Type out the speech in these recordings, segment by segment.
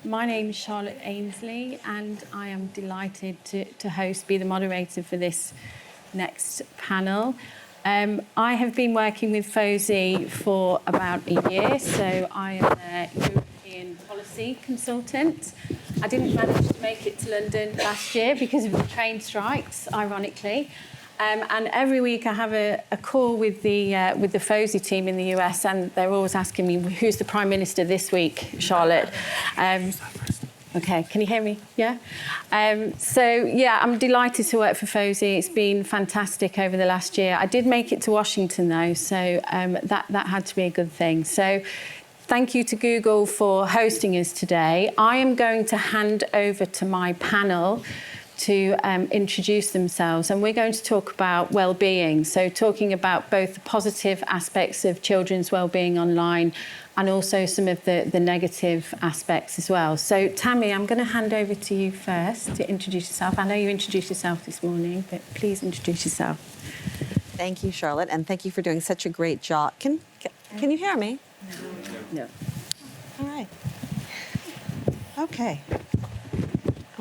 My name is Charlotte Ainsley, and I am delighted to be the moderator for this next panel. I have been working with FOSI for about a year, so I am a European policy consultant. I didn't manage to make it to London last year because of the train strikes, ironically. And every week I have a call with the FOSI team in the US, and they're always asking me, who's the Prime Minister this week, Charlotte? Okay, can you hear me? Yeah? I'm delighted to work for FOSI. It's been fantastic over the last year. I did make it to Washington, though, so that had to be a good thing. So thank you to Google for hosting us today. I am going to hand over to my panel to introduce themselves, and we're going to talk about well-being, so talking about both the positive aspects of children's well-being online and also some of the negative aspects as well. So Tammy, I'm going to hand over to you first to introduce yourself. I know you introduced yourself this morning, but please introduce yourself. Thank you, Charlotte, and thank you for doing such a great job. Can you hear me? No. All right. Okay.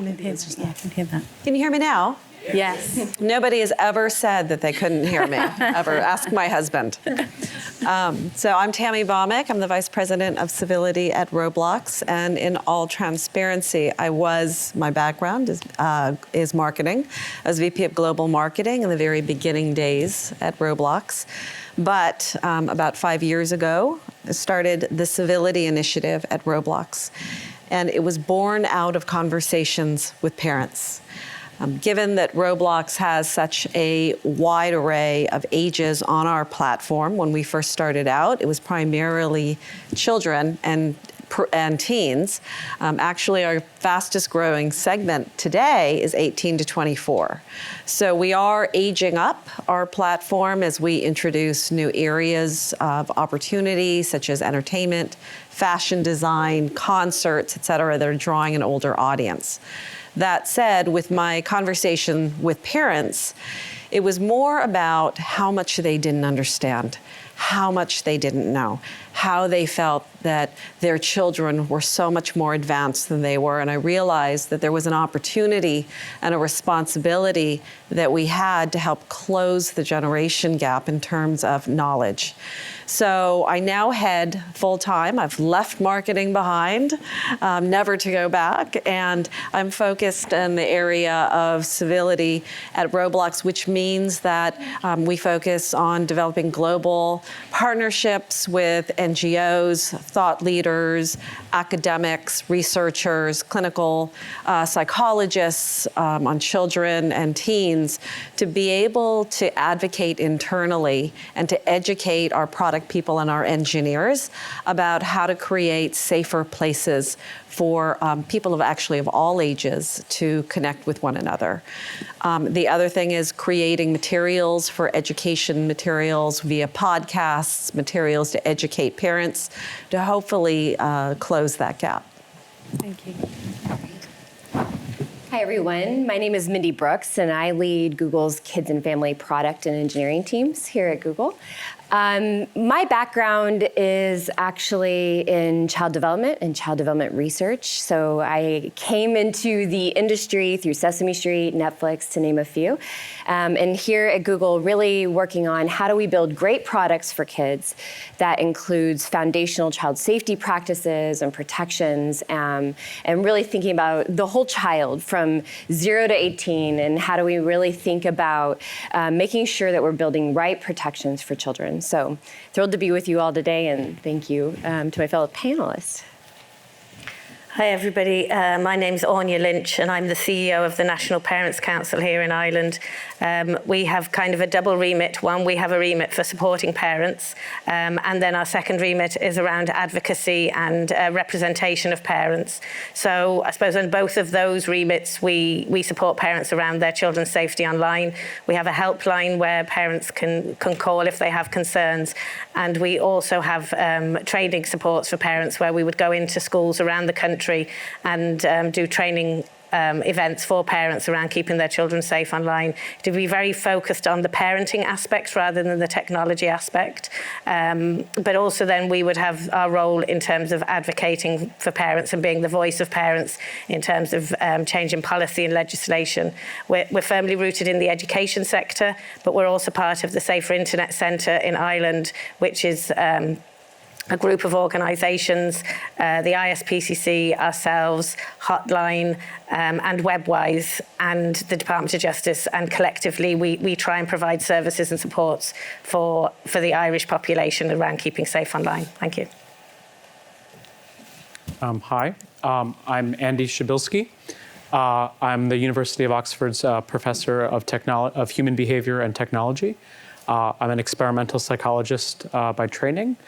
I can hear that. Can you hear me now? Yes. Nobody has ever said that they couldn't hear me, ever. Ask my husband. So I'm Tammy Baumick. I'm the Vice President of Civility at Roblox. And in all transparency, my background is marketing. I was VP of Global Marketing in the very beginning days at Roblox. But about 5 years ago, I started the Civility Initiative at Roblox. And it was born out of conversations with parents. Given that Roblox has such a wide array of ages on our platform, when we first started out, it was primarily children and teens. Actually, our fastest growing segment today is 18 to 24. So we are aging up our platform as we introduce new areas of opportunity, such as entertainment, fashion design, concerts, et cetera, that are drawing an older audience. That said, with my conversation with parents, it was more about how much they didn't understand, how much they didn't know, how they felt that their children were so much more advanced than they were. And I realized that there was an opportunity and a responsibility that we had to help close the generation gap in terms of knowledge. So I now head full-time. I've left marketing behind, never to go back. And I'm focused in the area of civility at Roblox, which means that we focus on developing global partnerships with NGOs, thought leaders, academics, researchers, clinical psychologists on children and teens to be able to advocate internally and to educate our product people and our engineers about how to create safer places for people of all ages to connect with one another. The other thing is creating materials for education materials via podcasts, materials to educate parents to hopefully close that gap. Thank you. Hi, everyone. My name is Mindy Brooks, and I lead Google's Kids and Family Product and Engineering teams here at Google. My background is actually in child development and child development research. So I came into the industry through Sesame Street, Netflix, to name a few. And here at Google, really working on how do we build great products for kids that includes foundational child safety practices and protections, and really thinking about the whole child from 0 to 18, and how do we really think about making sure that we're building right protections for children. So thrilled to be with you all today, and thank you to my fellow panelists. Hi, everybody. My name's Anya Lynch, and I'm the CEO of the National Parents Council here in Ireland. We have kind of a double remit. One, we have a remit for supporting parents, and then our second remit is around advocacy and representation of parents. So I suppose in both of those remits, we support parents around their children's safety online. We have a helpline where parents can call if they have concerns, and we also have training supports for parents where we would go into schools around the country and do training events for parents around keeping their children safe online, to be very focused on the parenting aspects rather than the technology aspect. But also then we would have our role in terms of advocating for parents and being the voice of parents in terms of changing policy and legislation. We're firmly rooted in the education sector, but we're also part of the Safer Internet Centre in Ireland, which is a group of organisations, the ISPCC, ourselves, Hotline, and Webwise, and the Department of Justice, and collectively we try and provide services and supports for the Irish population around keeping safe online. Thank you. Hi, I'm Andy Shabilsky. I'm the University of Oxford's professor of human behavior and technology. I'm an experimental psychologist by training.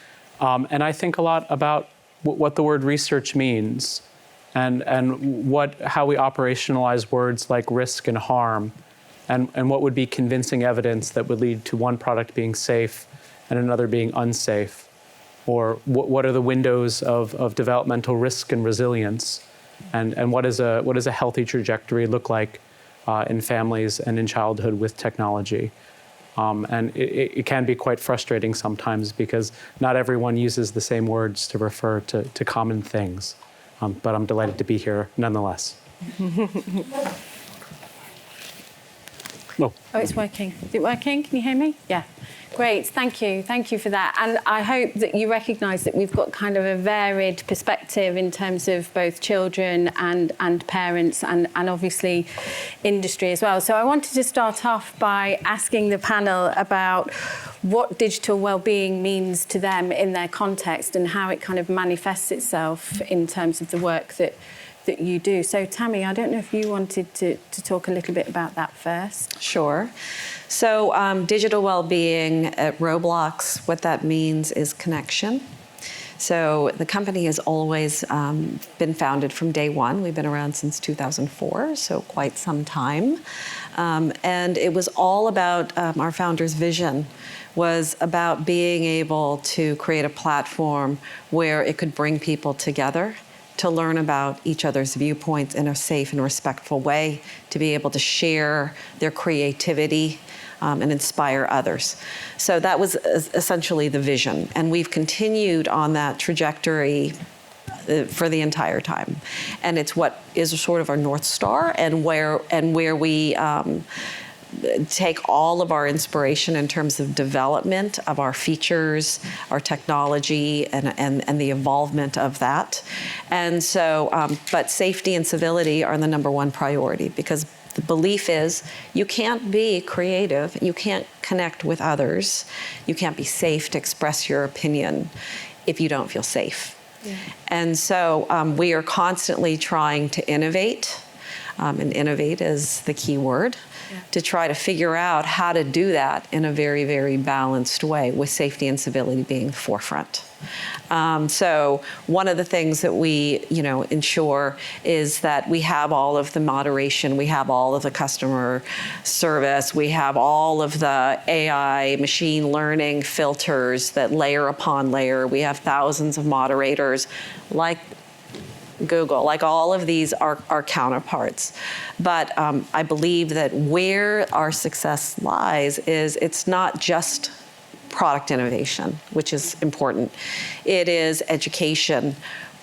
And I think a lot about what the word research means and how we operationalize words like risk and harm and what would be convincing evidence that would lead to one product being safe and another being unsafe. Or what are the windows of developmental risk and resilience, and what does a healthy trajectory look like in families and in childhood with technology. And it can be quite frustrating sometimes because not everyone uses the same words to refer to common things. But I'm delighted to be here nonetheless. Oh, it's working. Is it working? Can you hear me? Yeah. Great, thank you. Thank you for that. And I hope that you recognise that we've got kind of a varied perspective in terms of both children and parents and obviously industry as well. So I wanted to start off by asking the panel about what digital wellbeing means to them in their context and how it kind of manifests itself in terms of the work that you do. So Tammy, I don't know if you wanted to talk a little bit about that first. Sure. So digital well-being at Roblox, what that means is connection. So the company has always been founded from day one. We've been around since 2004, so quite some time. And it was all about our founder's vision was about being able to create a platform where it could bring people together to learn about each other's viewpoints in a safe and respectful way, to be able to share their creativity and inspire others. So that was essentially the vision. And we've continued on that trajectory for the entire time. And it's what is sort of our North Star and where we take all of our inspiration in terms of development of our features, our technology, and the involvement of that. And so, but safety and civility are the number one priority because the belief is you can't be creative, you can't connect with others, you can't be safe to express your opinion if you don't feel safe. Yeah. And so we are constantly trying to innovate, and innovate is the key word. Yeah. To try to figure out how to do that in a very, very balanced way with safety and civility being forefront. So one of the things that we, ensure is that we have all of the moderation, we have all of the customer service, we have all of the AI, machine learning filters that layer upon layer. We have thousands of moderators like Google, like all of these are our counterparts. But I believe that where our success lies is it's not just product innovation, which is important. It is education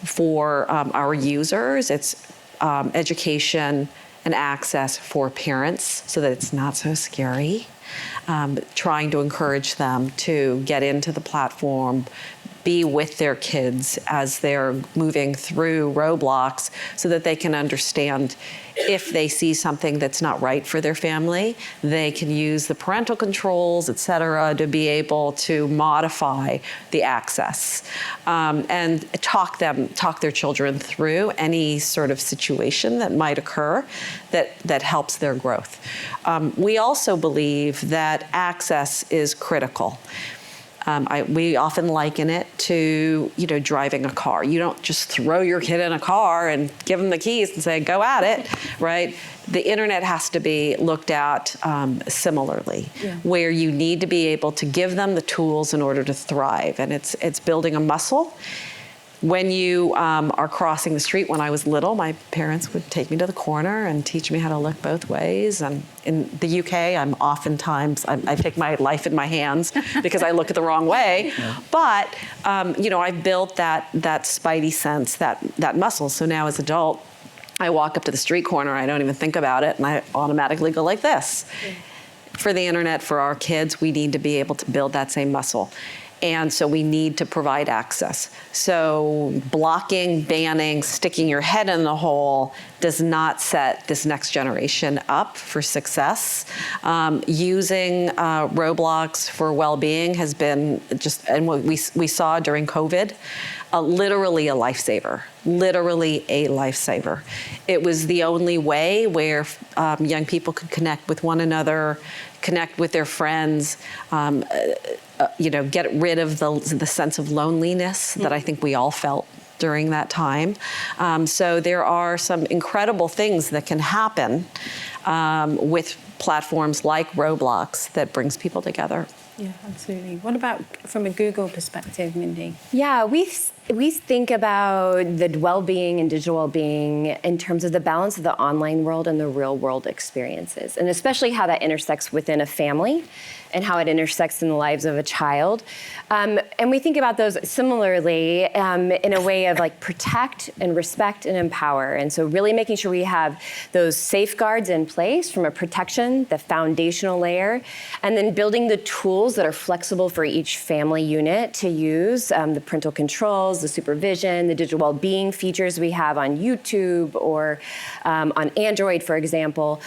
for our users. It's education and access for parents so that it's not so scary. Trying to encourage them to get into the platform, be with their kids as they're moving through Roblox so that they can understand if they see something that's not right for their family, they can use the parental controls, et cetera, to be able to modify the access and talk their children through any sort of situation that might occur that helps their growth. We also believe that access is critical. We often liken it to, driving a car. You don't just throw your kid in a car and give them the keys and say, go at it, right? The internet has to be looked at similarly, where you need to be able to give them the tools in order to thrive. And it's building a muscle When you are crossing the street, when I was little, my parents would take me to the corner and teach me how to look both ways. And in the UK, I take my life in my hands because I look at the wrong way. Yeah. But, I've built that spidey sense, that muscle. So now as an adult, I walk up to the street corner, I don't even think about it, and I automatically go like this. Yeah. For the internet, for our kids, we need to be able to build that same muscle. And so we need to provide access. So blocking, banning, sticking your head in the hole does not set this next generation up for success. Using Roblox for well-being has been and what we saw during COVID, literally a lifesaver. Literally a lifesaver. It was the only way where young people could connect with one another, connect with their friends, get rid of the sense of loneliness that I think we all felt during that time. So there are some incredible things that can happen with platforms like Roblox that brings people together. Yeah, absolutely. What about from a Google perspective, Mindy? Yeah, we think about the well-being and digital well-being in terms of the balance of the online world and the real world experiences, and especially how that intersects within a family and how it intersects in the lives of a child. And we think about those similarly in a way of like protect and respect and empower. And so really making sure we have those safeguards in place from a protection, the foundational layer, and then building the tools that are flexible for each family unit to use, the parental controls, the supervision, the digital well-being features we have on YouTube or on Android, for example,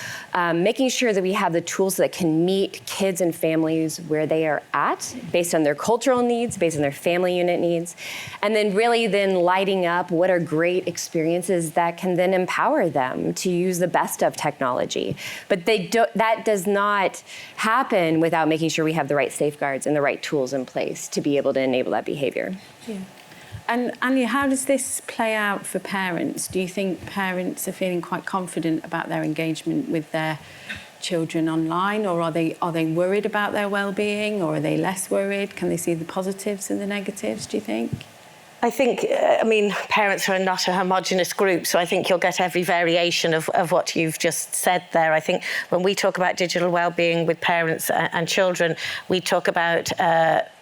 making sure that we have the tools that can meet kids and families where they are at, based on their cultural needs, based on their family unit needs, and then really then lighting up what are great experiences that can then empower them to use the best of technology. But that does not happen without making sure we have the right safeguards and the right tools in place to be able to enable that behavior. Yeah. And Anya, how does this play out for parents? Do you think parents are feeling quite confident about their engagement with their children online, or are they worried about their well-being, or are they less worried? Can they see the positives and the negatives, do you think? I think, parents are not a homogenous group, so I think you'll get every variation of what you've just said there. I think when we talk about digital well-being with parents and children, we talk about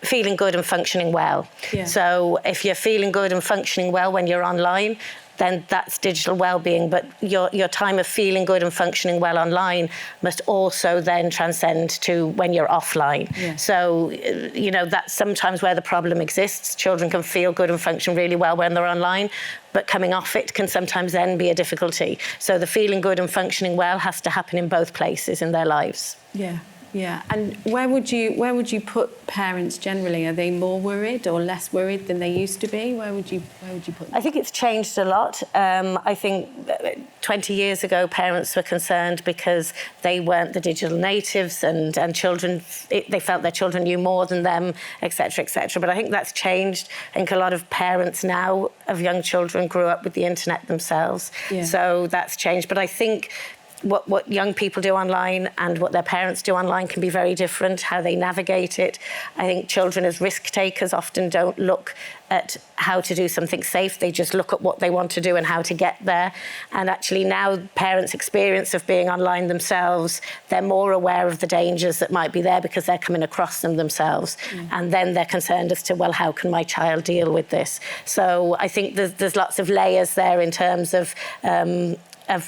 feeling good and functioning well. Yeah. So if you're feeling good and functioning well when you're online, then that's digital well-being. But your time of feeling good and functioning well online must also then transcend to when you're offline. Yeah. So, that's sometimes where the problem exists. Children can feel good and function really well when they're online, but coming off it can sometimes then be a difficulty. So the feeling good and functioning well has to happen in both places in their lives. Yeah. Yeah, and where would you put parents generally? Are they more worried or less worried than they used to be? Where would you put them? I think it's changed a lot. I think 20 years ago, parents were concerned because they weren't the digital natives, and children, they felt their children knew more than them, etc., etc. But I think that's changed. I think a lot of parents now of young children grew up with the internet themselves, so that's changed. But I think what young people do online and what their parents do online can be very different, how they navigate it. I think children as risk takers often don't look at how to do something safe. They just look at what they want to do and how to get there. And actually now parents' experience of being online themselves, they're more aware of the dangers that might be there because they're coming across them themselves. And then they're concerned as to, well, how can my child deal with this? So I think there's lots of layers there in terms of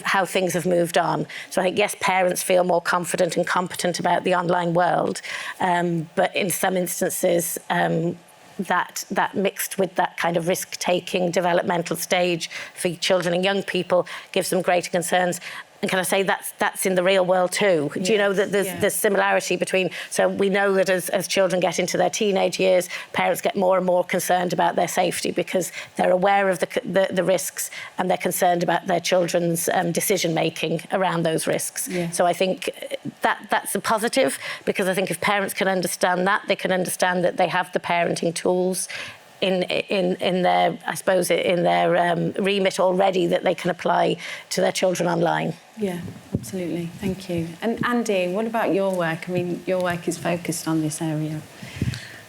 how things have moved on. So I think, yes, parents feel more confident and competent about the online world, but in some instances, that mixed with that kind of risk-taking developmental stage for children and young people gives them greater concerns. And can I say that's in the real world too? Do you know that there's similarity between, so we know that as children get into their teenage years, parents get more and more concerned about their safety because they're aware of the risks and they're concerned about their children's decision-making around those risks. Yeah. So I think that's a positive, because I think if parents can understand that, they can understand that they have the parenting tools in their, I suppose, in their remit already that they can apply to their children online. Yeah, absolutely. Thank you. And Andy, what about your work? I mean, your work is focused on this area.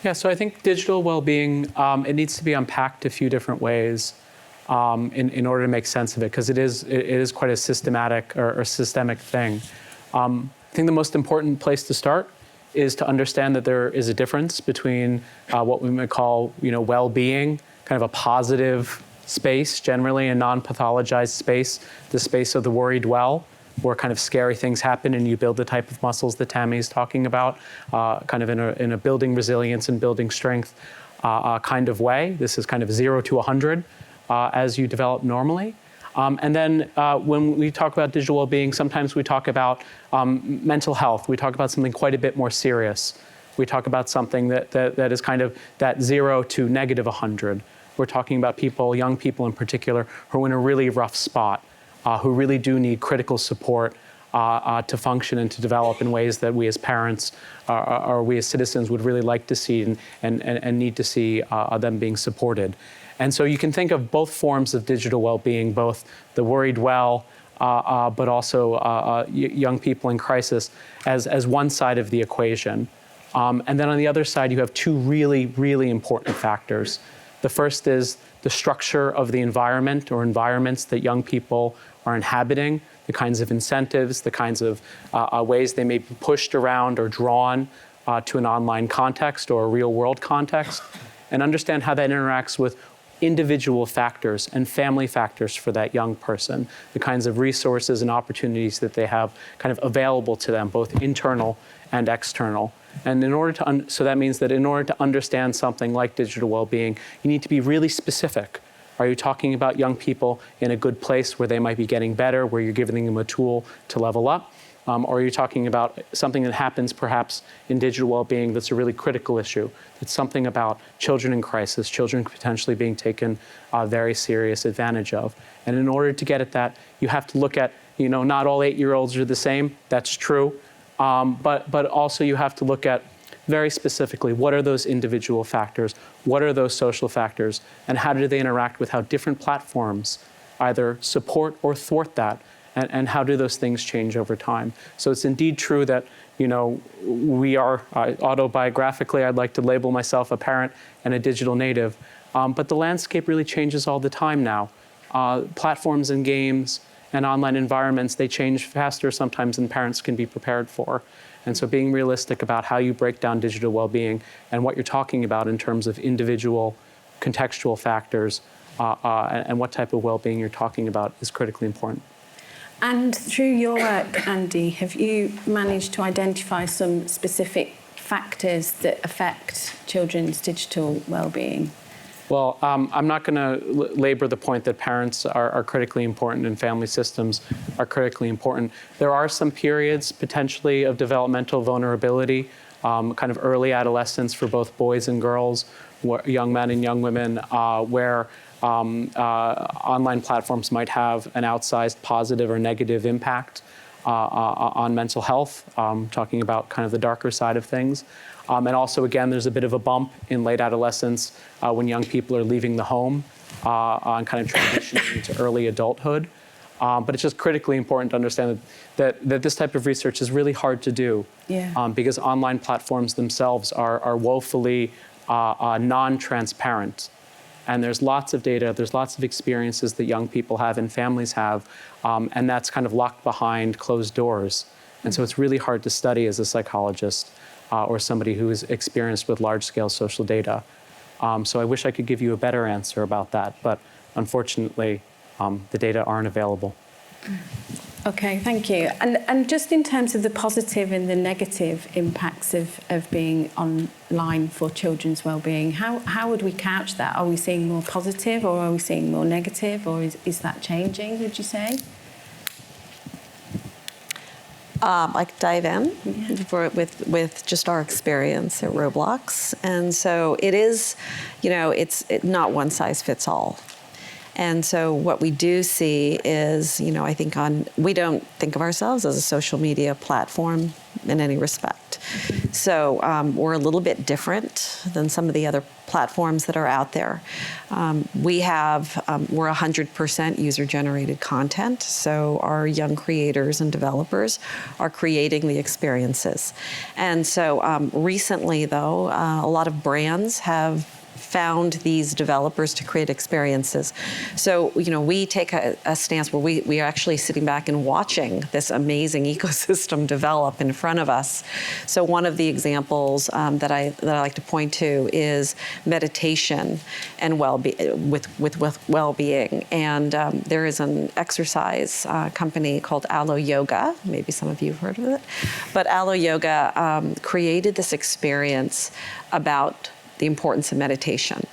Yeah, so I think digital well-being, it needs to be unpacked a few different ways in order to make sense of it, because it is quite a systematic or systemic thing. I think the most important place to start is to understand that there is a difference between what we might call, well-being, kind of a positive space, generally a non-pathologized space, the space of the worried well, where kind of scary things happen and you build the type of muscles that Tammy is talking about, kind of in a building resilience and building strength kind of way. This is kind of 0 to 100 as you develop normally. And then when we talk about digital well-being, sometimes we talk about mental health. We talk about something quite a bit more serious. We talk about something that is kind of that 0 to negative 100. We're talking about people, young people in particular, who are in a really rough spot, who really do need critical support to function and to develop in ways that we as parents or we as citizens would really like to see and need to see them being supported. And so you can think of both forms of digital well-being, both the worried well, but also young people in crisis as one side of the equation. And then on the other side, you have two really, really important factors. The first is the structure of the environment or environments that young people are inhabiting, the kinds of incentives, the kinds of ways they may be pushed around or drawn to an online context or a real world context, and understand how that interacts with individual factors and family factors for that young person, the kinds of resources and opportunities that they have kind of available to them, both internal and external. And in order to, so that means that in order to understand something like digital well-being, you need to be really specific. Are you talking about young people in a good place where they might be getting better, where you're giving them a tool to level up? Or are you talking about something that happens perhaps in digital well-being that's a really critical issue? It's something about children in crisis, children potentially being taken very serious advantage of. And in order to get at that, you have to look at, not all 8-year-olds are the same. That's true. But also you have to look at very specifically, what are those individual factors? What are those social factors? And how do they interact with how different platforms either support or thwart that? And how do those things change over time? So it's indeed true that, we are, autobiographically, I'd like to label myself a parent and a digital native. But the landscape really changes all the time now. Platforms and games and online environments, they change faster sometimes than parents can be prepared for. And so being realistic about how you break down digital well-being and what you're talking about in terms of individual contextual factors and what type of well-being you're talking about is critically important. And through your work, Andy, have you managed to identify some specific factors that affect children's digital well-being? Well, I'm not going to labor the point that parents are critically important and family systems are critically important. There are some periods potentially of developmental vulnerability, kind of early adolescence for both boys and girls, young men and young women, where online platforms might have an outsized positive or negative impact on mental health, talking about kind of the darker side of things. And also, again, there's a bit of a bump in late adolescence when young people are leaving the home and kind of transitioning into early adulthood. But it's just critically important to understand that this type of research is really hard to do because online platforms themselves are woefully non-transparent. And there's lots of data, there's lots of experiences that young people have and families have, and that's kind of locked behind closed doors. And so it's really hard to study as a psychologist or somebody who is experienced with large-scale social data. So I wish I could give you a better answer about that, but unfortunately, the data aren't available. Okay, thank you. And just in terms of the positive and the negative impacts of being online for children's well-being, how would we couch that? Are we seeing more positive or are we seeing more negative, or is that changing, would you say? I could dive in with just our experience at Roblox. And so it is, it's not one size fits all. And so what we do see is, I think we don't think of ourselves as a social media platform in any respect. product. So we're a little bit different than some of the other platforms that are out there. We're 100% user-generated content, so our young creators and developers are creating the experiences. And so recently, though, a lot of brands have found these developers to create experiences. So, we take a stance where we are actually sitting back and watching this amazing ecosystem develop in front of us. So one of the examples that I like to point to is meditation and with well-being. And there is an exercise company called Alo Yoga. Maybe some of you have heard of it. But Alo Yoga created this experience about the importance of meditation.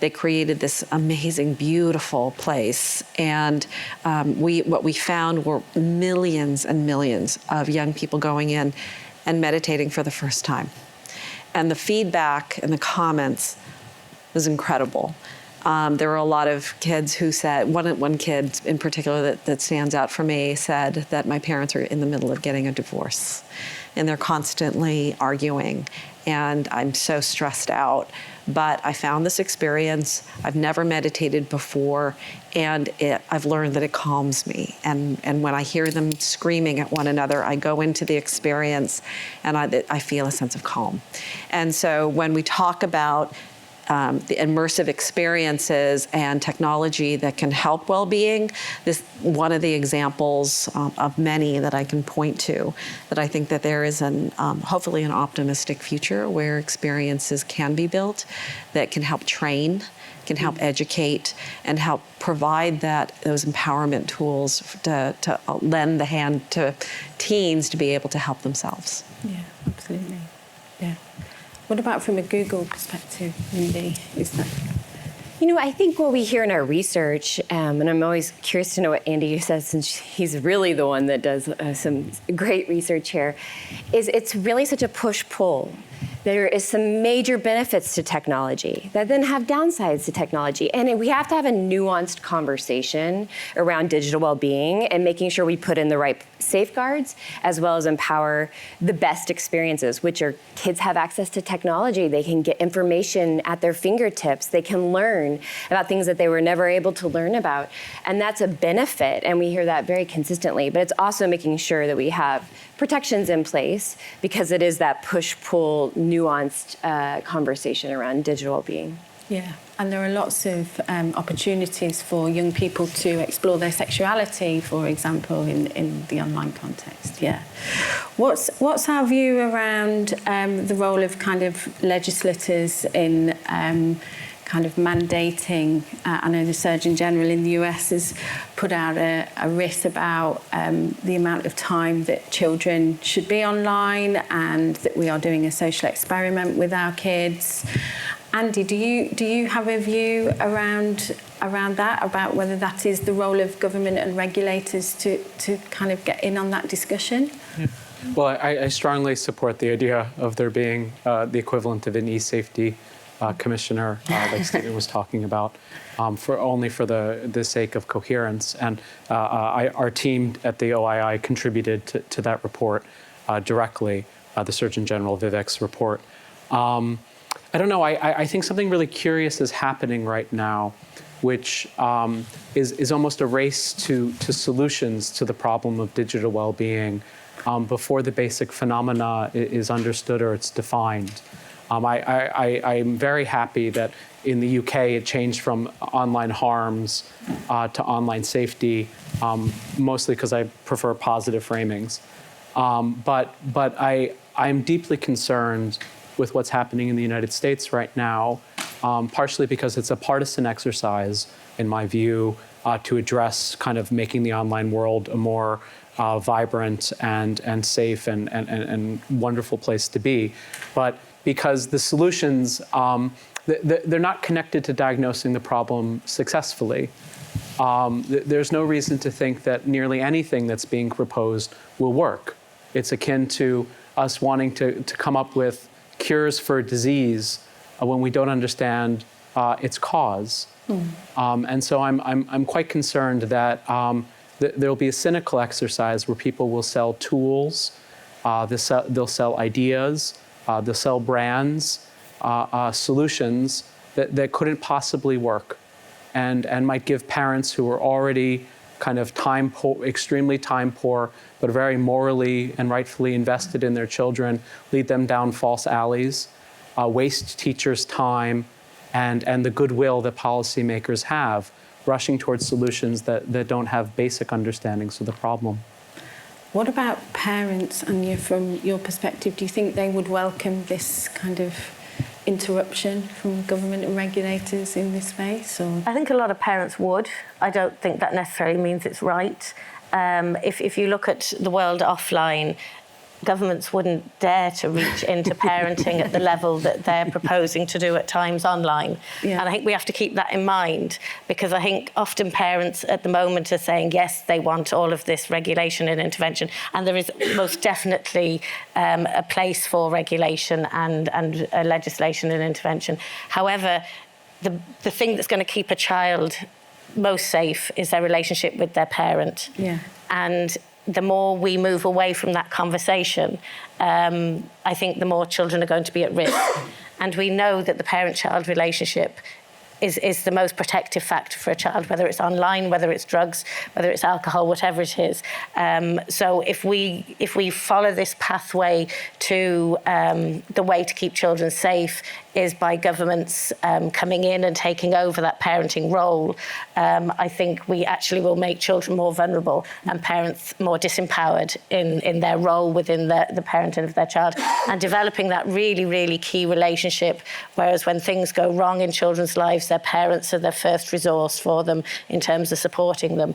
They created this amazing, beautiful place, and what we found were millions and millions of young people going in and meditating for the first time. And the feedback and the comments was incredible. There were a lot of kids who said, one kid in particular that stands out for me said that my parents are in the middle of getting a divorce, and they're constantly arguing. And I'm so stressed out. But I found this experience. I've never meditated before, and I've learned that it calms me. And when I hear them screaming at one another, I go into the experience, and I feel a sense of calm. And so when we talk about the immersive experiences and technology that can help well-being, this one of the examples of many that I can point to, that I think that there is hopefully an optimistic future where experiences can be built that can help train, can help educate, and help provide those empowerment tools to lend the hand to teens to be able to help themselves. Yeah, absolutely. Yeah. What about from a Google perspective, Mindy? I think what we hear in our research, and I'm always curious to know what Andy says since he's really the one that does some great research here, is it's really such a push-pull. There is some major benefits to technology that then have downsides to technology. And we have to have a nuanced conversation around digital well-being and making sure we put in the right safeguards as well as empower the best experiences, which are kids have access to technology. They can get information at their fingertips. They can learn about things that they were never able to learn about. And that's a benefit, and we hear that very consistently. But it's also making sure that we have protections in place because it is that push-pull, nuanced conversation around digital well-being. Yeah, and there are lots of opportunities for young people to explore their sexuality, for example, in the online context. Yeah. What's our view around the role of kind of legislators in kind of mandating? I know the Surgeon General in the US has put out a writ about the amount of time that children should be online, and that we are doing a social experiment with our kids. Andy, do you have a view around that, about whether that is the role of government and regulators to kind of get in on that discussion? Yeah. Well, I strongly support the idea of there being the equivalent of an e-safety commissioner, like Stephen was talking about, for the sake of coherence. And our team at the OII contributed to that report directly, the Surgeon General Vivek's report. I don't know, I think something really curious is happening right now, which is almost a race to solutions to the problem of digital well-being before the basic phenomena is understood or it's defined. I'm very happy that in the UK it changed from online harms to online safety, mostly because I prefer positive framings. But I'm deeply concerned with what's happening in the United States right now, partially because it's a partisan exercise, in my view, to address kind of making the online world a more vibrant and safe and wonderful place to be. But because the solutions, they're not connected to diagnosing the problem successfully. There's no reason to think that nearly anything that's being proposed will work. It's akin to us wanting to come up with cures for a disease when we don't understand its cause. And so I'm quite concerned that there'll be a cynical exercise where people will sell tools They'll sell ideas. They'll sell brands, solutions that couldn't possibly work, and might give parents who are already kind of extremely time poor, but very morally and rightfully invested in their children, lead them down false alleys, waste teachers' time, and the goodwill that policymakers have, rushing towards solutions that don't have basic understandings of the problem. What about parents, and from your perspective, do you think they would welcome this kind of interruption from government and regulators in this space? Or? I think a lot of parents would. I don't think that necessarily means it's right. If you look at the world offline, governments wouldn't dare to reach into parenting at the level that they're proposing to do at times online. Yeah. And I think we have to keep that in mind, because I think often parents at the moment are saying, yes, they want all of this regulation and intervention. And there is most definitely a place for regulation and legislation and intervention. However, the thing that's going to keep a child most safe is their relationship with their parent. Yeah. And the more we move away from that conversation, I think the more children are going to be at risk. And we know that the parent-child relationship is the most protective factor for a child, whether it's online, whether it's drugs, whether it's alcohol, whatever it is. So if we follow this pathway to the way to keep children safe is by governments coming in and taking over that parenting role, I think we actually will make children more vulnerable and parents more disempowered in their role within the parenting of their child, and developing that really, really key relationship, whereas when things go wrong in children's lives, their parents are their first resource for them in terms of supporting them.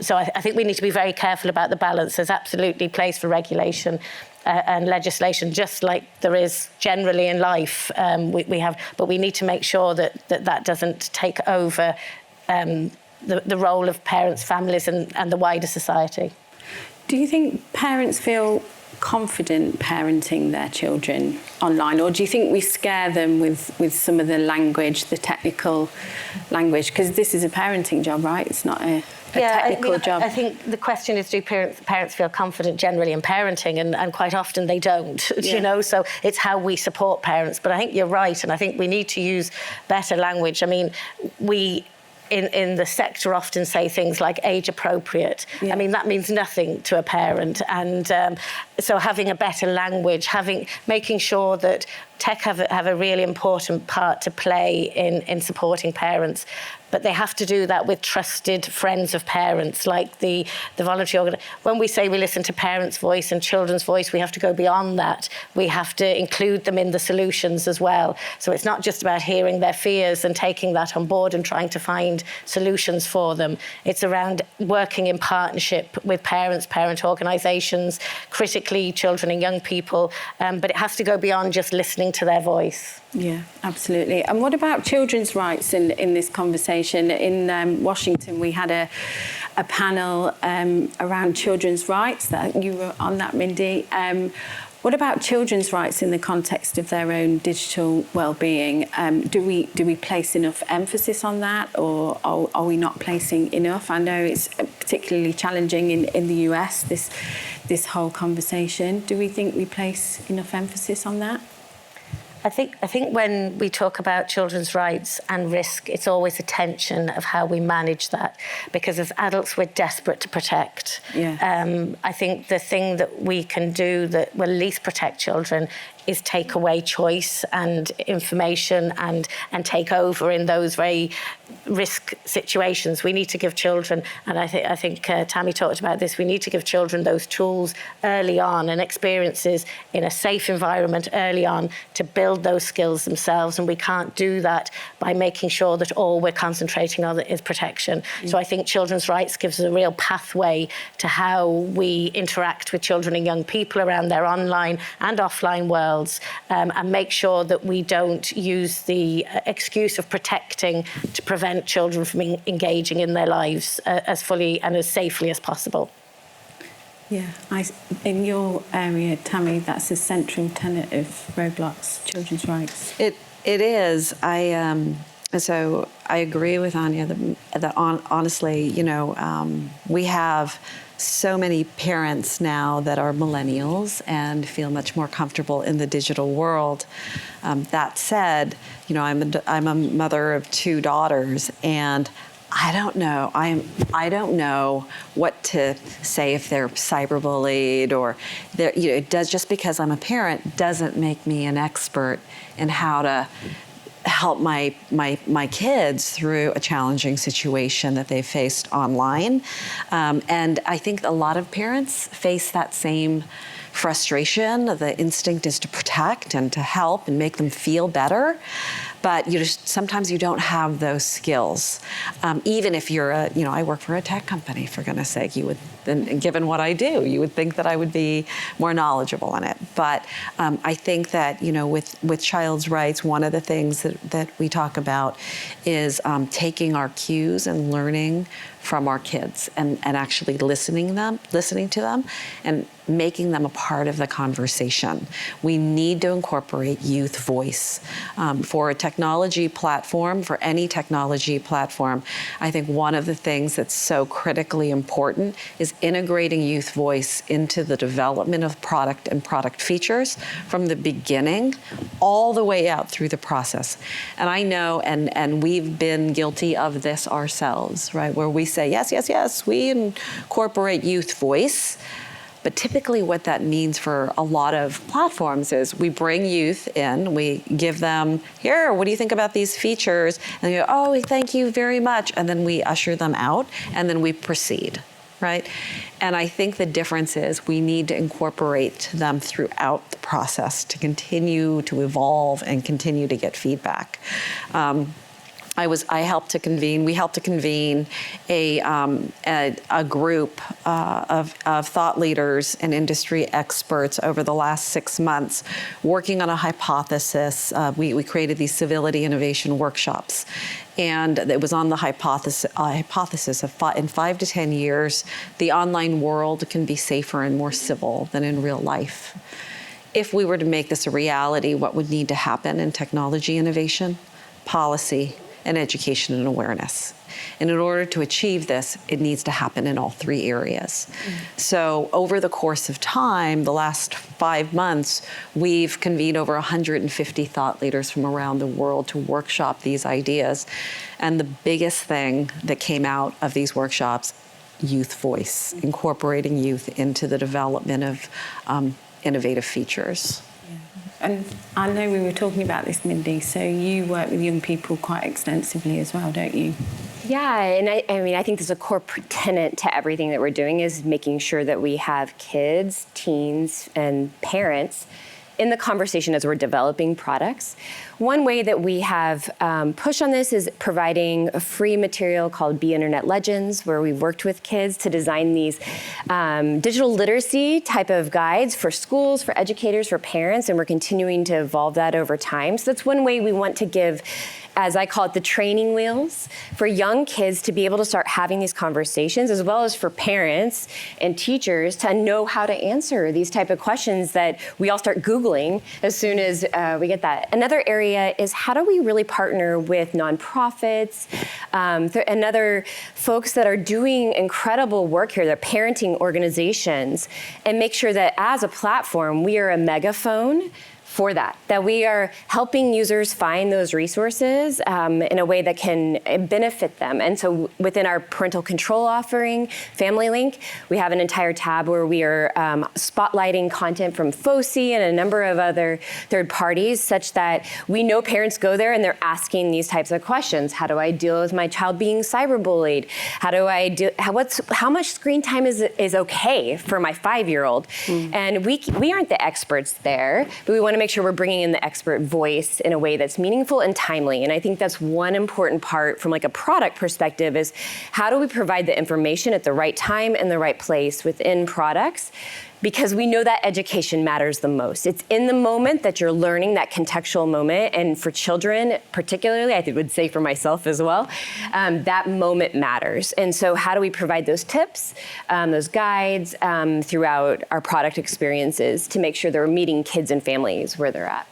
So I think we need to be very careful about the balance. There's absolutely place for regulation and legislation, just like there is generally in life. But we need to make sure that doesn't take over the role of parents, families, and the wider society. Do you think parents feel confident parenting their children online, or do you think we scare them with some of the language, the technical language? Because this is a parenting job, right? It's not a technical job. I think the question is, do parents feel confident generally in parenting? And quite often they don't, you know, so it's how we support parents. But I think you're right, and I think we need to use better language. I mean, we in the sector often say things like age appropriate. I mean, that means nothing to a parent. And so having a better language, making sure that tech have a really important part to play in supporting parents. But they have to do that with trusted friends of parents, like the voluntary organization. When we say we listen to parents' voice and children's voice, we have to go beyond that. We have to include them in the solutions as well. So it's not just about hearing their fears and taking that on board and trying to find solutions for them. It's around working in partnership with parents, parent organizations, critically children and young people. But it has to go beyond just listening to their voice. Yeah, absolutely. And what about children's rights in this conversation? In Washington, we had a panel around children's rights. That you were on that, Mindy. What about children's rights in the context of their own digital well-being? Do we place enough emphasis on that, or are we not placing enough? I know it's particularly challenging in the US, this whole conversation. Do we think we place enough emphasis on that? I think when we talk about children's rights and risk, it's always a tension of how we manage that, because as adults we're desperate to protect. Yeah. I think the thing that we can do that will least protect children is take away choice and information and take over in those very risk situations. We need to give children, and I think Tammy talked about this, we need to give children those tools early on and experiences in a safe environment early on to build those skills themselves, and we can't do that by making sure that all we're concentrating on is protection. So I think children's rights gives us a real pathway to how we interact with children and young people around their online and offline worlds. And make sure that we don't use the excuse of protecting to prevent children from engaging in their lives as fully and as safely as possible. Yeah, in your area, Tammy, that's a central tenet of Roblox, children's rights. It is. And so I agree with Anya that honestly, we have so many parents now that are millennials and feel much more comfortable in the digital world. That said, I'm a mother of 2 daughters, and I don't know. I don't know what to say if they're cyberbullied or it does. Just because I'm a parent doesn't make me an expert in how to help my kids through a challenging situation that they faced online. And I think a lot of parents face that same frustration. The instinct is to protect and to help and make them feel better. But sometimes you don't have those skills. Even if you're I work for a tech company, for goodness sake, and given what I do, you would think that I would be more knowledgeable in it. But I think that, with child's rights, one of the things that we talk about is taking our cues and learning from our kids and actually listening to them and making them a part of the conversation. We need to incorporate youth voice. For a technology platform, for any technology platform, I think one of the things that's so critically important is integrating youth voice into the development of product and product features from the beginning all the way out through the process. And I know, and we've been guilty of this ourselves, right? Where we say, yes, we incorporate youth voice. But typically what that means for a lot of platforms is we bring youth in, we give them, here, what do you think about these features? And they go, oh, thank you very much. And then we usher them out and then we proceed, right? And I think the difference is we need to incorporate them throughout the process to continue to evolve and continue to get feedback. We helped to convene a group of thought leaders and industry experts over the last 6 months, working on a hypothesis. We created these civility innovation workshops, and it was on the hypothesis of in 5 to 10 years, the online world can be safer and more civil than in real life. If we were to make this a reality, what would need to happen in technology innovation, policy, and education and awareness. And in order to achieve this, it needs to happen in all 3 areas. So over the course of time, the last 5 months, we've convened over 150 thought leaders from around the world to workshop these ideas. And the biggest thing that came out of these workshops, youth voice, incorporating youth into the development of innovative features. And I know we were talking about this, Mindy, so you work with young people quite extensively as well, don't you? Yeah, and I think there's a core tenet to everything that we're doing is making sure that we have kids, teens, and parents in the conversation as we're developing products. One way that we have pushed on this is providing a free material called Be Internet Legends, where we've worked with kids to design these digital literacy type of guides for schools, for educators, for parents, and we're continuing to evolve that over time. So that's one way we want to give, as I call it, the training wheels for young kids to be able to start having these conversations, as well as for parents and teachers to know how to answer these type of questions that we all start Googling as soon as we get that. Another area is how do we really partner with nonprofits and other folks that are doing incredible work here, they're parenting organizations, and make sure that as a platform, we are a megaphone for that we are helping users find those resources in a way that can benefit them. And so within our parental control offering, Family Link, we have an entire tab where we are spotlighting content from FOSI and a number of other third parties, such that we know parents go there and they're asking these types of questions. How do I deal with my child being cyberbullied? How do I do, how much screen time is okay for my 5-year-old? And we aren't the experts there, but we want to make sure we're bringing in the expert voice in a way that's meaningful and timely. And I think that's one important part from like a product perspective is how do we provide the information at the right time and the right place within products? Because we know that education matters the most. It's in the moment that you're learning, that contextual moment. And for children particularly, I would say for myself as well, that moment matters. And so how do we provide those tips, those guides throughout our product experiences to make sure that we're meeting kids and families where they're at?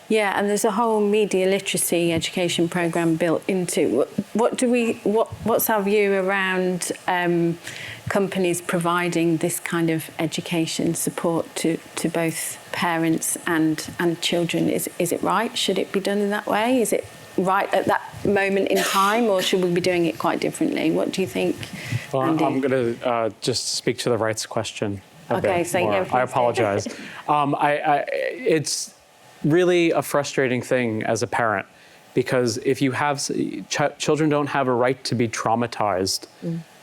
Yeah, and there's a whole media literacy education program built into. What's our view around companies providing this kind of education support to both parents and children? Is it right? Should it be done in that way? Is it right at that moment in time, or should we be doing it quite differently? What do you think, Well, Andy? I'm going to just speak to the rights question a Okay, bit so more. yeah, please I do. apologize. It's really a frustrating thing as a parent, because if you have children don't have a right to be traumatized.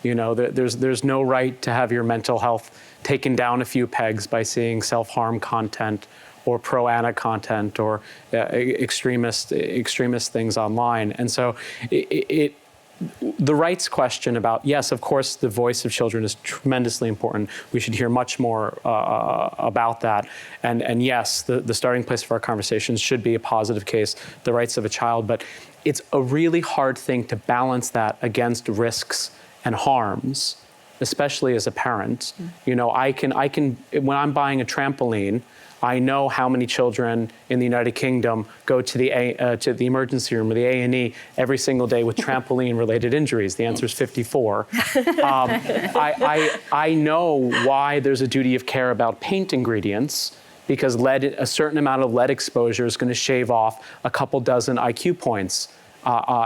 You know, there's no right to have your mental health taken down a few pegs by seeing self-harm content or pro-ana content or extremist things online. And so the rights question about, yes, of course, the voice of children is tremendously important. We should hear much more about that. And yes, the starting place for our conversations should be a positive case, the rights of a child. But it's a really hard thing to balance that against risks and harms, especially as a parent. You know, I can when I'm buying a trampoline, I know how many children in the United Kingdom go to the emergency room or the A&E every single day with trampoline-related injuries. The answer is 54. I know why there's a duty of care about paint ingredients, because a certain amount of lead exposure is going to shave off a couple dozen IQ points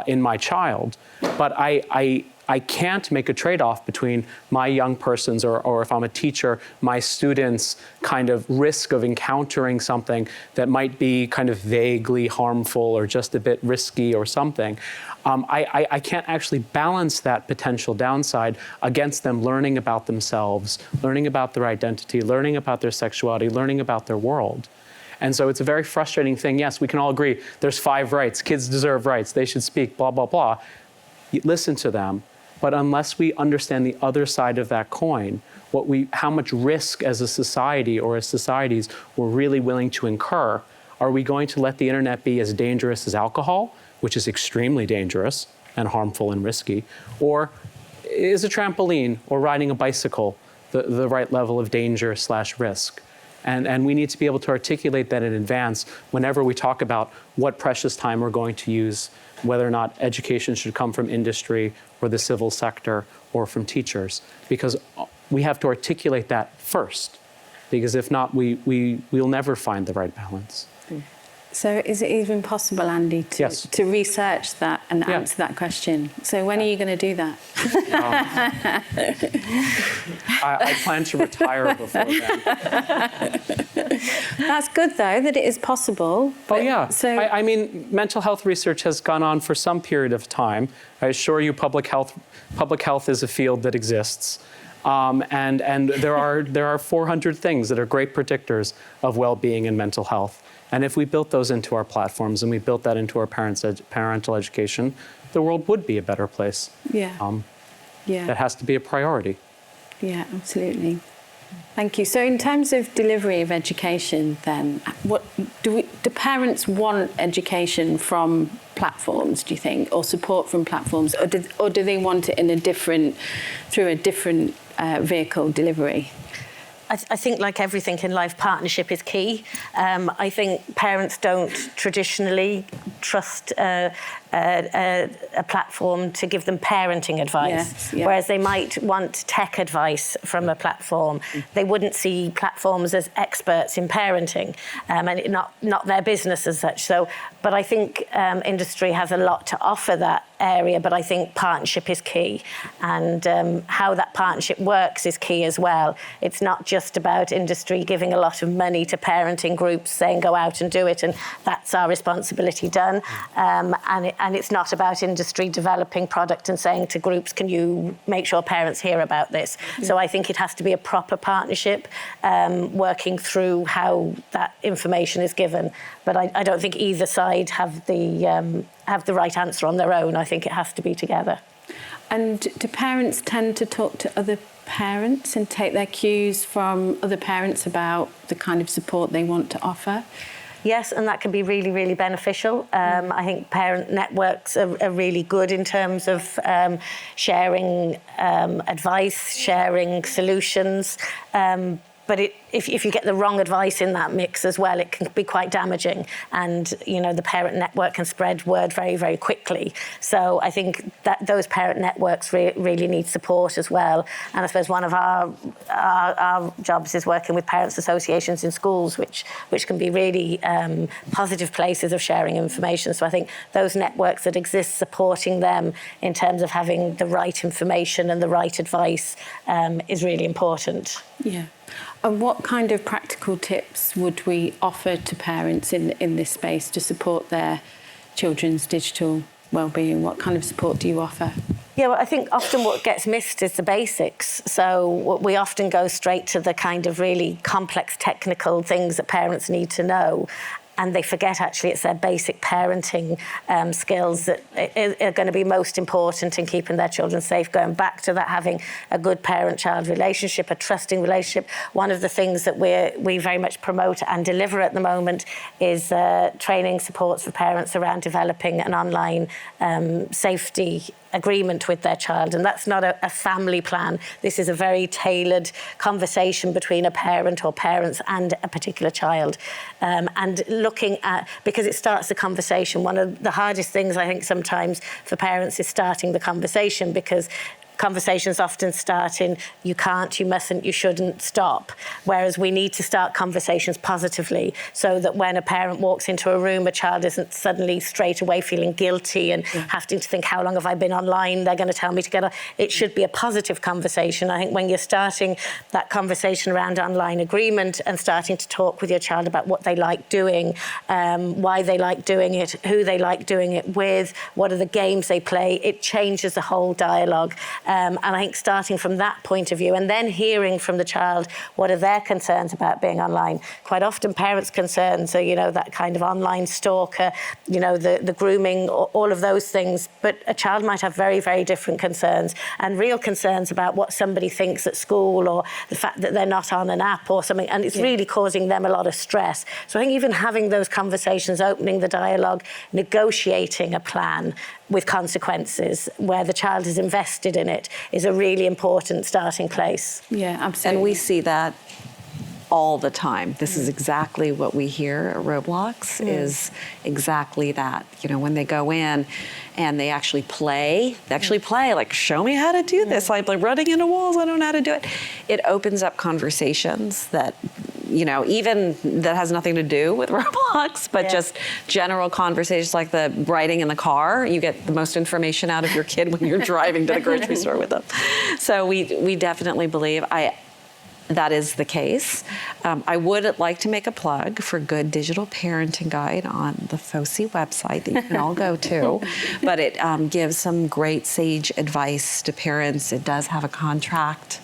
in my child. But I can't make a trade-off between my young person's or if I'm a teacher, my students' kind of risk of encountering something that might be kind of vaguely harmful or just a bit risky or something. I can't actually balance that potential downside against them learning about themselves, learning about their identity, learning about their sexuality, learning about their world. And so it's a very frustrating thing. Yes, we can all agree there's 5 rights. Kids deserve rights. They should speak, blah, blah, blah. You listen to them. But unless we understand the other side of that coin, how much risk as a society or as societies we're really willing to incur, are we going to let the internet be as dangerous as alcohol, which is extremely dangerous and harmful and risky, or is a trampoline or riding a bicycle the right level of danger/risk? And we need to be able to articulate that in advance whenever we talk about what precious time we're going to use, whether or not education should come from industry or the civil sector or from teachers, because we have to articulate that first, because if not, we'll never find the right balance. So is it even possible, Andy, to research that and answer that question? So when are you going to do that? I plan to retire before then. That's good, though, that it is possible. Oh, yeah. So I mean, mental health research has gone on for some period of time. I assure you public health is a field that exists. And there are 400 things that are great predictors of well-being and mental health. And if we built those into our platforms and we built that into our parental education, the world would be a better place. Yeah. That has to be a priority. Yeah, absolutely. Thank you. So in terms of delivery of education then, what do parents want education from platforms, do you think, or support from platforms, or do they want it through a different vehicle delivery? I think, like everything in life, partnership is key. I think parents don't traditionally trust a platform to give them parenting advice, whereas they might want tech advice from a platform. They wouldn't see platforms as experts in parenting, and not their business as such. So, but I think industry has a lot to offer that area, but I think partnership is key, and how that partnership works is key as well. It's not just about industry giving a lot of money to parenting groups saying go out and do it and that's our responsibility done, and it's not about industry developing product and saying to groups, can you make sure parents hear about this? So I think it has to be a proper partnership, working through how that information is given, but I don't think either side have the right answer on their own. I think it has to be together. And do parents tend to talk to other parents and take their cues from other parents about the kind of support they want to offer? Yes, and that can be really, really beneficial. I think parent networks are really good in terms of sharing advice, sharing solutions. but if you get the wrong advice in that mix as well, it can be quite damaging. And, you know, the parent network can spread word very, very quickly. So I think that those parent networks really need support as well. And I suppose one of our jobs is working with parents' associations in schools, which can be really positive places of sharing information. So I think those networks that exist, supporting them in terms of having the right information and the right advice is really important. Yeah. And what kind of practical tips would we offer to parents in this space to support their children's digital well-being? What kind of support do you offer? Yeah, well, I think often what gets missed is the basics. So we often go straight to the kind of really complex technical things that parents need to know. And they forget actually it's their basic parenting skills that are going to be most important in keeping their children safe. Going back to that, having a good parent-child relationship, a trusting relationship. One of the things that we very much promote and deliver at the moment is training supports for parents around developing an online safety agreement with their child. And that's not a family plan. This is a very tailored conversation between a parent or parents and a particular child. And looking at, because it starts the conversation, one of the hardest things I think sometimes for parents is starting the conversation, because conversations often start in you can't, you mustn't, you shouldn't, stop. Whereas we need to start conversations positively so that when a parent walks into a room, a child isn't suddenly straight away feeling guilty and having to think, how long have I been online? They're going to tell me to get on. It should be a positive conversation. I think when you're starting that conversation around online agreement and starting to talk with your child about what they like doing, why they like doing it, who they like doing it with, what are the games they play, it changes the whole dialogue. And I think starting from that point of view and then hearing from the child what are their concerns about being online. Quite often parents' concerns are, you know, that kind of online stalker, you know, the grooming, all of those things. But a child might have very, very different concerns and real concerns about what somebody thinks at school or the fact that they're not on an app or something. And it's really causing them a lot of stress. So I think even having those conversations, opening the dialogue, negotiating a plan with consequences where the child is invested in it is a really important starting place. Yeah, absolutely. And we see that all the time. This is exactly what we hear at Roblox, is exactly that. You know, when they go in and they actually play, like, show me how to do this. I'm like running into walls, I don't know how to do it. It opens up conversations that, you know, even that has nothing to do with Roblox, but just general conversations like the riding in the car. You get the most information out of your kid when you're driving to the grocery store with them. So we definitely believe that is the case. I would like to make a plug for good digital parenting guide on the FOSI website that you can all go to, but it gives some great sage advice to parents. It does have a contract.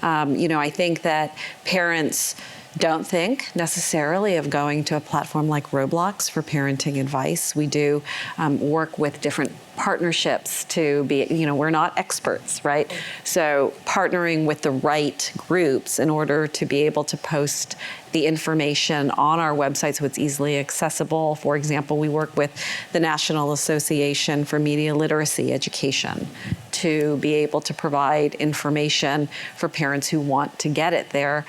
You know, I think that parents don't think necessarily of going to a platform like Roblox for parenting advice. We do work with different partnerships to be, you know, we're not experts, right? So partnering with the right groups in order to be able to post the information on our website so it's easily accessible. For example, we work with the National Association for Media Literacy Education to be able to provide information for parents who want to get it there.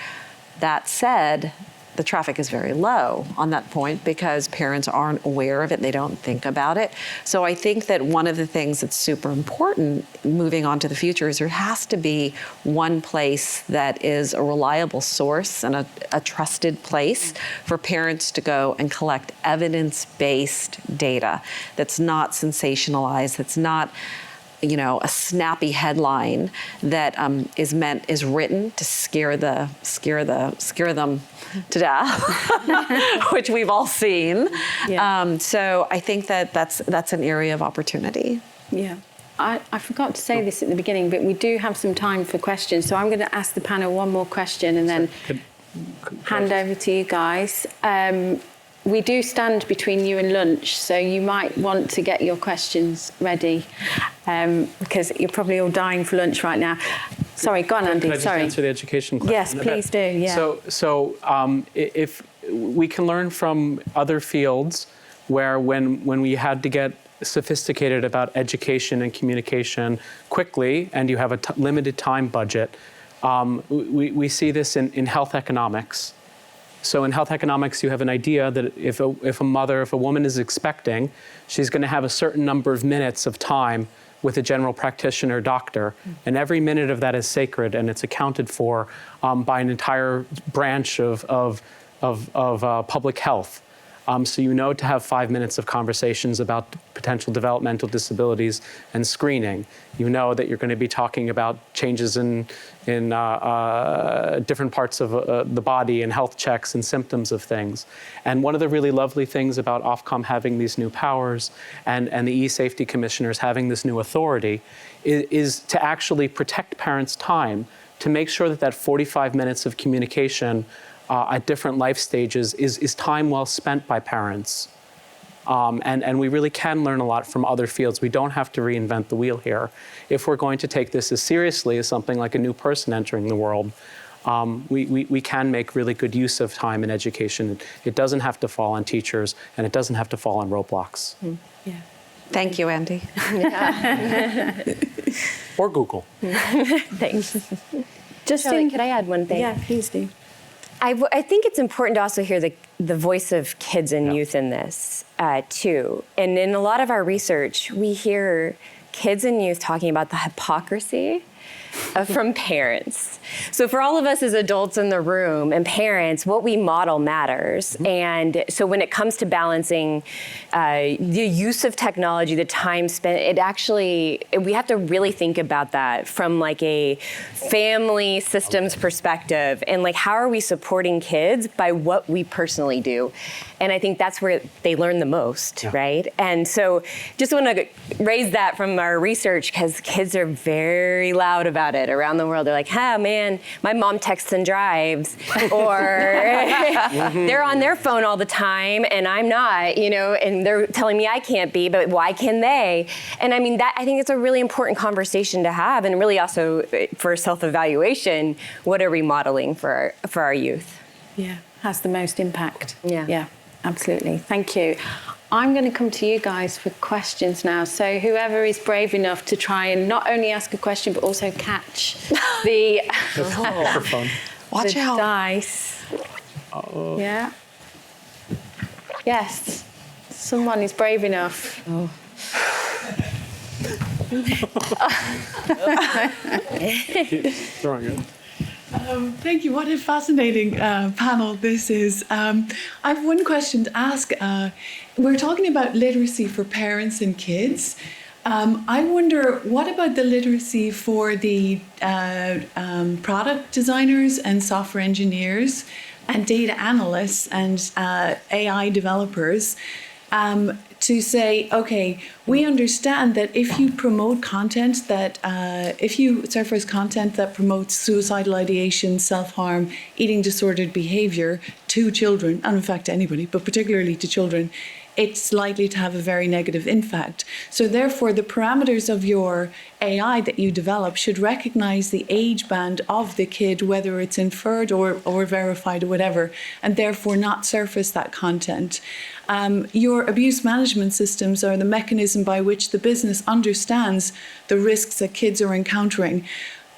That said, the traffic is very low on that point because parents aren't aware of it. They don't think about it. So I think that one of the things that's super important moving on to the future is there has to be one place that is a reliable source and a trusted place for parents to go and collect evidence-based data that's not sensationalized, that's not, you know, a snappy headline that is written to scare them to death, which we've all seen. Yeah. So I think that that's an area of opportunity. Yeah. I forgot to say this at the beginning, but we do have some time for questions. So I'm going to ask the panel one more question and then hand over to you guys. We do stand between you and lunch, so you might want to get your questions ready because you're probably all dying for lunch right now. Sorry, go on, Andy. Can I just answer the education question? Yes, please do. Yeah. So if we can learn from other fields where when we had to get sophisticated about education and communication quickly, and you have a limited time budget, We see this in health economics. So in health economics, you have an idea that if a woman is expecting, she's going to have a certain number of minutes of time with a general practitioner doctor, and every minute of that is sacred, and it's accounted for by an entire branch of public health. So you know to have 5 minutes of conversations about potential developmental disabilities and screening. You know that you're going to be talking about changes in different parts of the body and health checks and symptoms of things. And one of the really lovely things about Ofcom having these new powers and the e-safety commissioners having this new authority is to actually protect parents' time, to make sure that 45 minutes of communication at different life stages is time well spent by parents. And we really can learn a lot from other fields. We don't have to reinvent the wheel here. If we're going to take this as seriously as something like a new person entering the world, we can make really good use of time in education. It doesn't have to fall on teachers, and it doesn't have to fall on roadblocks. Yeah. Thank you, Andy. Or Google. Thanks. Justine, could I add one thing? Yeah, please do. I think it's important to also hear the voice of kids and youth in this, too. And in a lot of our research, we hear kids and youth talking about the hypocrisy from parents. So for all of us as adults in the room and parents, what we model matters. And so when it comes to balancing the use of technology, the time spent, we have to really think about that from like a family systems perspective, and like how are we supporting kids by what we personally do. And I think that's where they learn the most, right? And so just want to raise that from our research, because kids are very loud about it around the world. They're like, man, my mom texts and drives, or they're on their phone all the time and I'm not, and they're telling me I can't be, but why can they? And I mean, I think it's a really important conversation to have, and really also for self-evaluation, what are we modeling for our youth? Yeah, has the most impact. Yeah. Absolutely. Thank you. I'm going to come to you guys for questions now. So whoever is brave enough to try and not only ask a question, but also catch the Microphone. Watch out. dice. Yeah. Yes. Someone is brave enough. Oh. Throwing it. Thank you. What a fascinating panel this is. I have one question to ask. We're talking about literacy for parents and kids. I wonder, what about the literacy for the product designers and software engineers and data analysts and AI developers? To say, okay, we understand that if you promote content that, if you surface content that promotes suicidal ideation, self-harm, eating disordered behavior to children, and in fact to anybody, but particularly to children, it's likely to have a very negative impact. So therefore, the parameters of your AI that you develop should recognize the age band of the kid, whether it's inferred or verified or whatever, and therefore not surface that content. Your abuse management systems are the mechanism by which the business understands the risks that kids are encountering.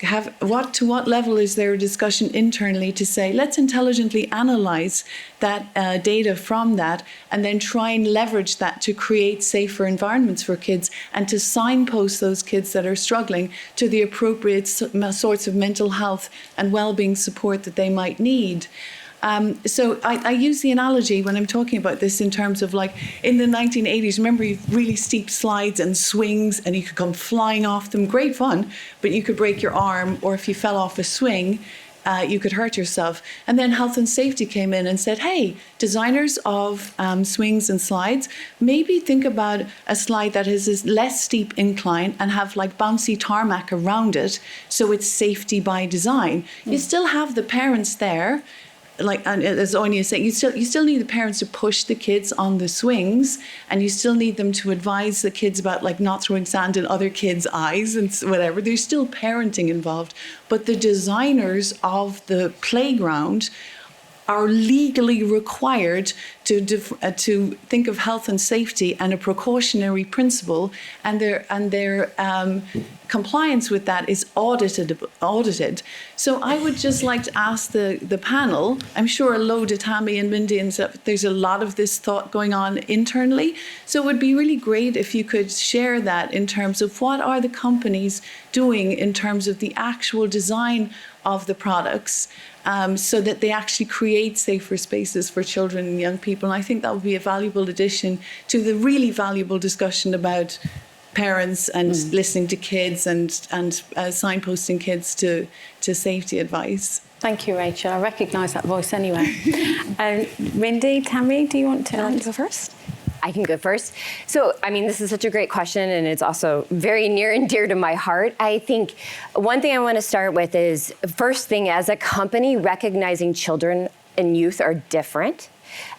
To what level is there a discussion internally to say, let's intelligently analyze that data from that, and then try and leverage that to create safer environments for kids, and to signpost those kids that are struggling to the appropriate sorts of mental health and well-being support that they might need. So I use the analogy when I'm talking about this in terms of, like, in the 1980s, remember, you really steep slides and swings and you could come flying off them, great fun, but you could break your arm, or if you fell off a swing, you could hurt yourself. And then health and safety came in and said, hey, designers of swings and slides, maybe think about a slide that has a less steep incline and have like bouncy tarmac around it, so it's safety by design. You still have the parents there, like, and as Anya is saying, you still need the parents to push the kids on the swings, and you still need them to advise the kids about, like, not throwing sand in other kids' eyes and whatever. There's still parenting involved, but the designers of the playground are legally required to think of health and safety and a precautionary principle, and they're compliance with that is audited. So I would just like to ask the panel, I'm sure Loda, Tammy and Mindy and stuff, there's a lot of this thought going on internally. So it would be really great if you could share that in terms of what are the companies doing in terms of the actual design of the products, so that they actually create safer spaces for children and young people. And I think that would be a valuable addition to the really valuable discussion about parents and listening to kids and signposting kids to safety advice. Thank you, Rachel. I recognise that voice anyway. Mindy, Tammy, do you want to go first? I can go first. So, I mean, this is such a great question, and it's also very near and dear to my heart. I think one thing I want to start with is, first thing, as a company, recognizing children and youth are different,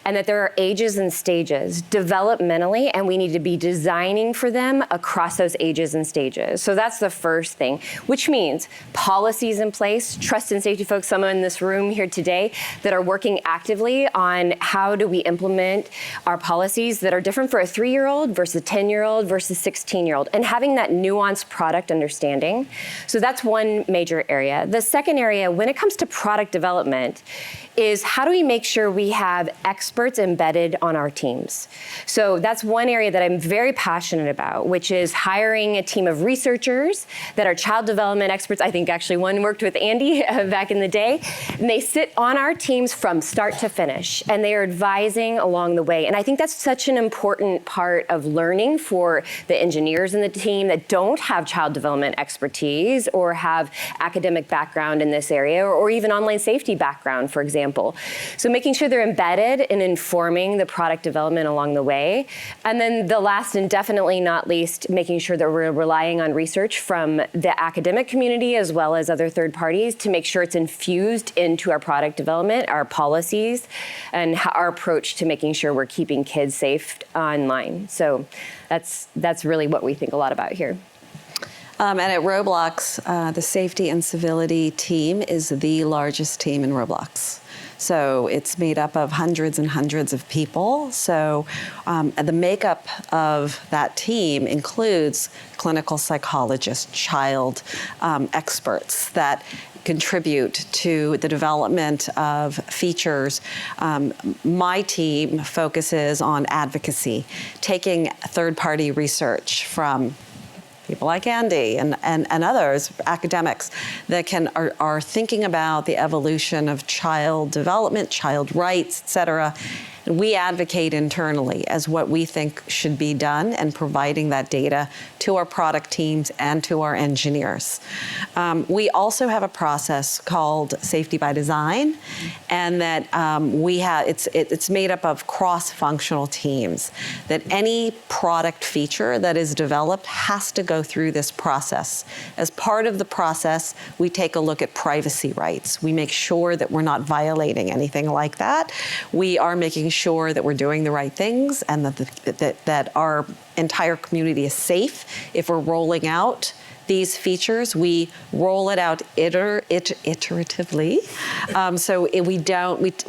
and that there are ages and stages developmentally, and we need to be designing for them across those ages and stages. So that's the first thing, which means policies in place, trust and safety folks, some in this room here today that are working actively on how do we implement our policies that are different for a 3-year-old versus a 10-year-old versus 16-year-old, and having that nuanced product understanding. So that's one major area. The second area, when it comes to product development, is how do we make sure we have experts embedded on our teams? So that's one area that I'm very passionate about, which is hiring a team of researchers that are child development experts. I think actually one worked with Andy back in the day. And they sit on our teams from start to finish, and they are advising along the way. And I think that's such an important part of learning for the engineers in the team that don't have child development expertise or have academic background in this area, or even online safety background, for example. So making sure they're embedded in informing the product development along the way. And then the last and definitely not least, making sure that we're relying on research from the academic community as well as other third parties to make sure it's infused into our product development, our policies, and our approach to making sure we're keeping kids safe online. So that's really what we think a lot about here. And at Roblox, the safety and civility team is the largest team in Roblox. So it's made up of hundreds and hundreds of people. So the makeup of that team includes clinical psychologists, child experts that contribute to the development of features. My team focuses on advocacy, taking third-party research from people like Andy and others, academics, that are thinking about the evolution of child development, child rights, et cetera. And we advocate internally as what we think should be done and providing that data to our product teams and to our engineers. We also have a process called Safety by Design, and that it's made up of cross-functional teams, that any product feature that is developed has to go through this process. As part of the process, we take a look at privacy rights. We make sure that we're not violating anything like that. We are making sure that we're doing the right things and that our entire community is safe. If we're rolling out these features, we roll it out iteratively.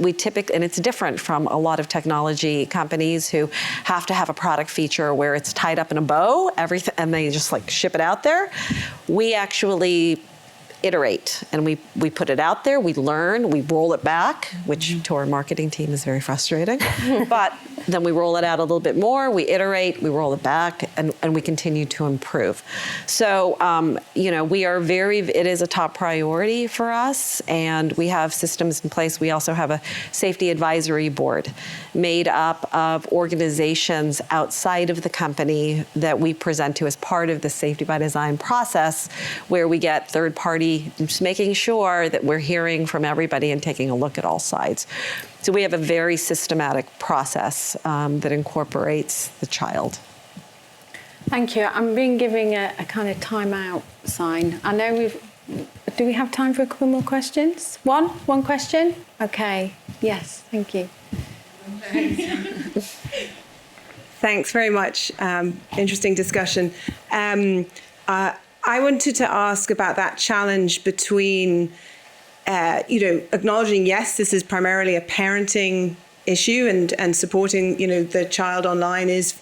We typically, and it's different from a lot of technology companies who have to have a product feature where it's tied up in a bow, everything, and they just like ship it out there. We actually iterate, and we put it out there, we learn, we roll it back, which to our marketing team is very frustrating. But then we roll it out a little bit more, we iterate, we roll it back, and we continue to improve. So, it is a top priority for us, and we have systems in place. We also have a safety advisory board made up of organizations outside of the company that we present to as part of the Safety by Design process, where we get third party, just making sure that we're hearing from everybody and taking a look at all sides. So we have a very systematic process that incorporates the child. Thank you. I'm being given a kind of timeout sign. I know do we have time for a couple more questions? One question? Okay. Yes, thank you. Thanks very much. Interesting discussion. I wanted to ask about that challenge between, acknowledging, yes, this is primarily a parenting issue, and supporting, you know, the child online is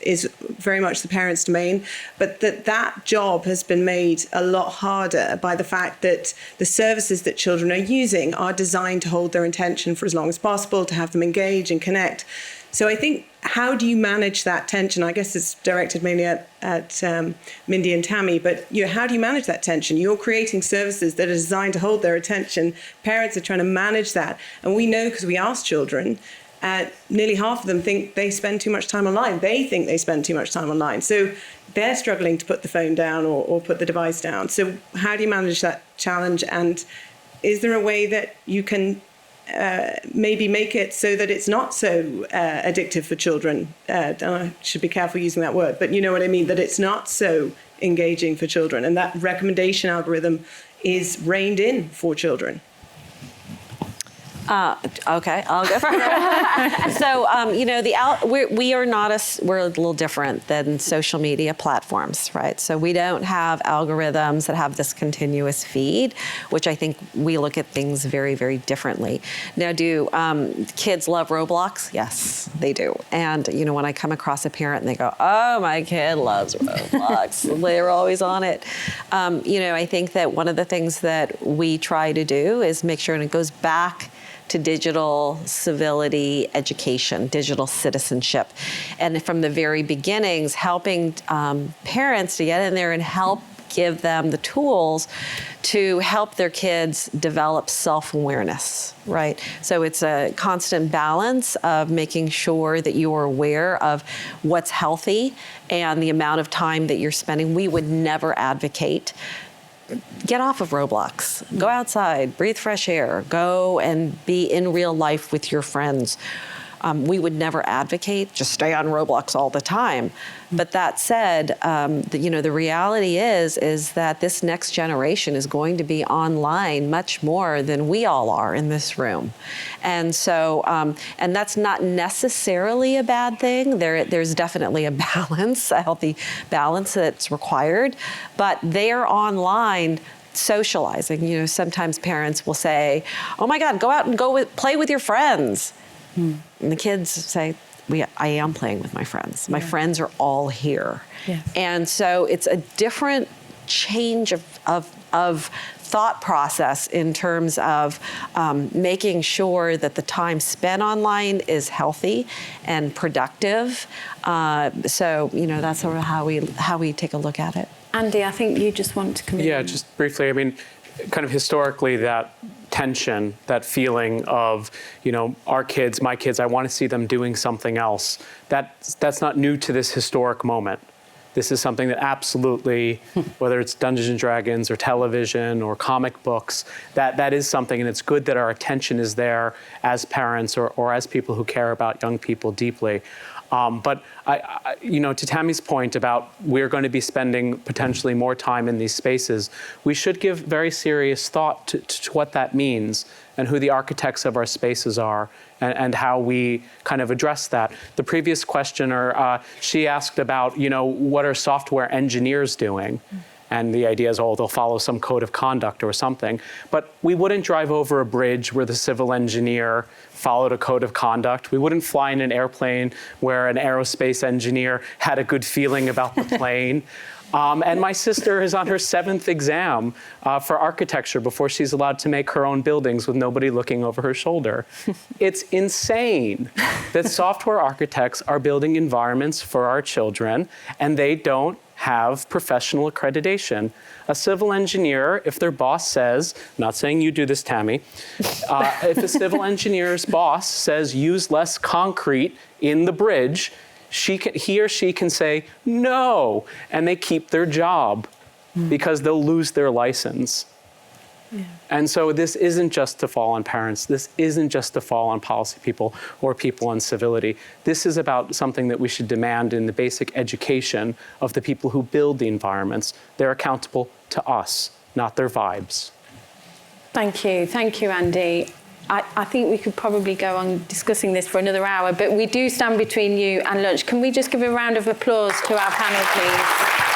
very much the parent's domain, but that job has been made a lot harder by the fact that the services that children are using are designed to hold their attention for as long as possible, to have them engage and connect. So I think, how do you manage that tension? I guess it's directed mainly at Mindy and Tammy, but how do you manage that tension? You're creating services that are designed to hold their attention. Parents are trying to manage that. And we know, because we ask children, nearly half of them think they spend too much time online. They think they spend too much time online. So they're struggling to put the phone down or put the device down. So how do you manage that challenge? And is there a way that you can maybe make it so that it's not so addictive for children? I should be careful using that word, but you know what I mean, that it's not so engaging for children, and that recommendation algorithm is reined in for children. Okay, I'll go first. So, you know, we're a little different than social media platforms, right? So we don't have algorithms that have this continuous feed, which I think we look at things very, very differently. Now, do kids love Roblox? Yes, they do. And, you know, when I come across a parent and they go, oh, my kid loves Roblox, they're always on it. You know, I think that one of the things that we try to do is make sure, and it goes back to digital civility education, digital citizenship. And from the very beginnings, helping parents to get in there and help give them the tools to help their kids develop self-awareness, right? So it's a constant balance of making sure that you are aware of what's healthy and the amount of time that you're spending. We would never advocate get off of Roblox, go outside, breathe fresh air, go and be in real life with your friends. We would never advocate just stay on Roblox all the time. But that said, the reality is that this next generation is going to be online much more than we all are in this room. And so, and that's not necessarily a bad thing. There's definitely a balance, a healthy balance that's required. But they're online socializing. You know, sometimes parents will say, oh my God, go out and play with your friends. And the kids say, I am playing with my friends. My friends are all here. Yeah. And so it's a different change of thought process in terms of making sure that the time spent online is healthy and productive. So, you know, that's sort of how we take a look at it. Andy, I think you just want to come in. Yeah, just briefly. I mean, kind of historically, that tension, that feeling of, you know, our kids, my kids, I want to see them doing something else. That's not new to this historic moment. This is something that absolutely, whether it's Dungeons and Dragons or television or comic books, that is something, and it's good that our attention is there as parents or as people who care about young people deeply. But to Tammy's point about we're going to be spending potentially more time in these spaces, we should give very serious thought to what that means and who the architects of our spaces are and how we kind of address that. The previous questioner, she asked about, you know, what are software engineers doing? And the idea is, they'll follow some code of conduct or something. But we wouldn't drive over a bridge where the civil engineer followed a code of conduct. We wouldn't fly in an airplane where an aerospace engineer had a good feeling about the plane. And my sister is on her 7th exam for architecture before she's allowed to make her own buildings with nobody looking over her shoulder. It's insane that software architects are building environments for our children, and they don't have professional accreditation. A civil engineer, if their boss says, not saying you do this, Tammy, if a civil engineer's boss says use less concrete in the bridge, he or she can say no, and they keep their job because they'll lose their license. Yeah. And so this isn't just to fall on parents. This isn't just to fall on policy people or people on civility. This is about something that we should demand in the basic education of the people who build the environments. They're accountable to us, not their vibes. Thank you, Andy. I think we could probably go on discussing this for another hour, but we do stand between you and lunch. Can we just give a round of applause to our panel, please?